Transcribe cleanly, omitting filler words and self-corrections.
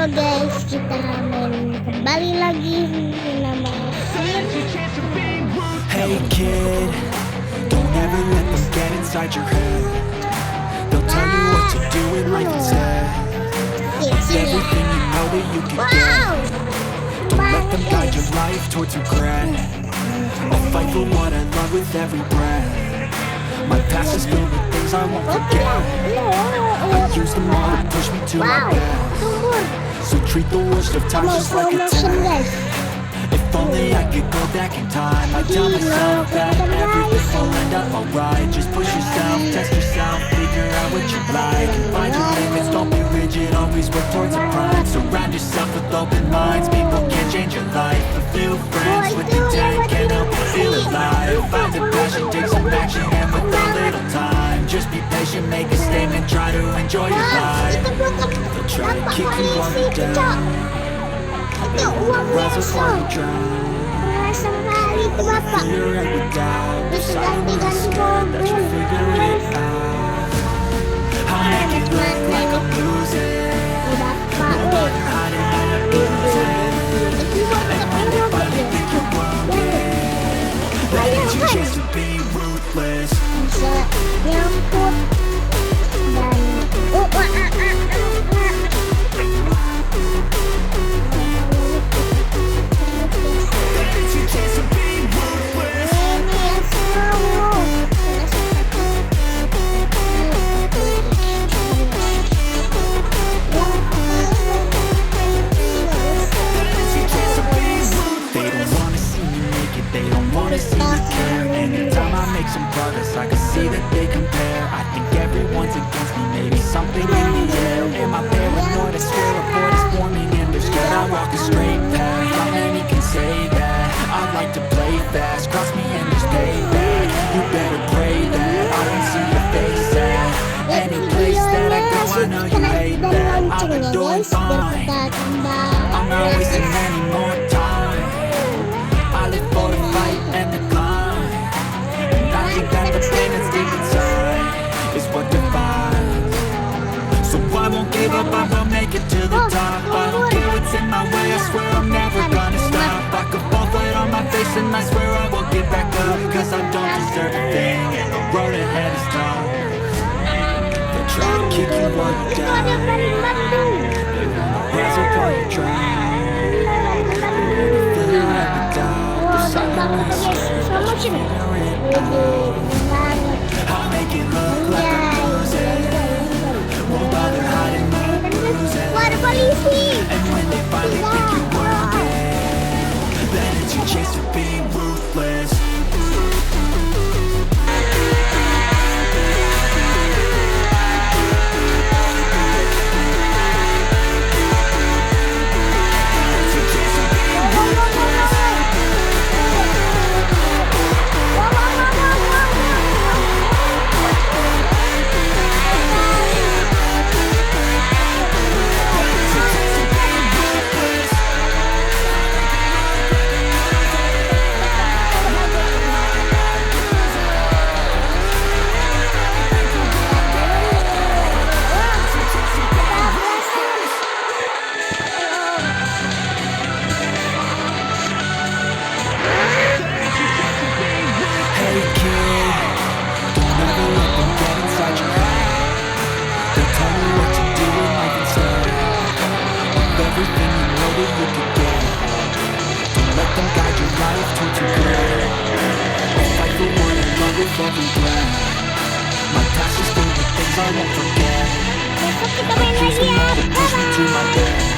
Halo guys, kita main kembali lagi nama Hey kid, don't ever let them get inside your head. They'll tell you what to do in life instead. Everything you know that you can get. Don't let them guide your life towards regret. I'll fight for what I love with every breath. My past is filled with things I won't forget. I use them all to push me to my best. So treat the worst of times just like a test. If only I could go back in time, I'd tell myself that everything will end up alright. Just push yourself, test yourself, figure out what you like, and find your limits, don't be rigid, always work towards a prime. Surround yourself with open minds, people can change your life. A few friends with intent can help you feel alive. Find a passion, take some action, and with a little time, just be patient, make a statement, try to enjoy your life. They'll try to kick you while you're down. Itu uang besok. Merasa kali itu bapak. Bisa ganti-ganti mobil. Bisa nyangkut dan I can see that they compare. I think everyone's against me. Maybe something in the air. Am I paranoid? I swear a void is forming in their scared. I walk a straight path. How many can say that? I like to play fast. Cross me and there's payback. You better pray that I don't see your face at any place that I go. I know you hate that. I've been doing fine. I'm not wasting any more time. I live for the fight and the climb. I think that the pain that's deep inside is what defines. So I won't give up, I will make it to the top. I don't care what's in my way, I swear I'm never gonna stop. I could fall flat on my face and I swear I won't get back up. Cause I don't deserve a thing and the road ahead is tough. They'll try to kick you while you're down. They're gonna raise up while you drown. They're gonna fill you up with doubt. The silence is figure it out. I'll make it look like I'm losing. Won't bother hiding my bruises. polisi. And when they finally think you're worth it, then it's your chance to be ruthless. Everything you know that you can get. Don't let them guide your life towards regret. I'll fight for what I love with every breath. My past is filled with things I won't forget. Besok kita main Use lagi them ya. all to push me to my best.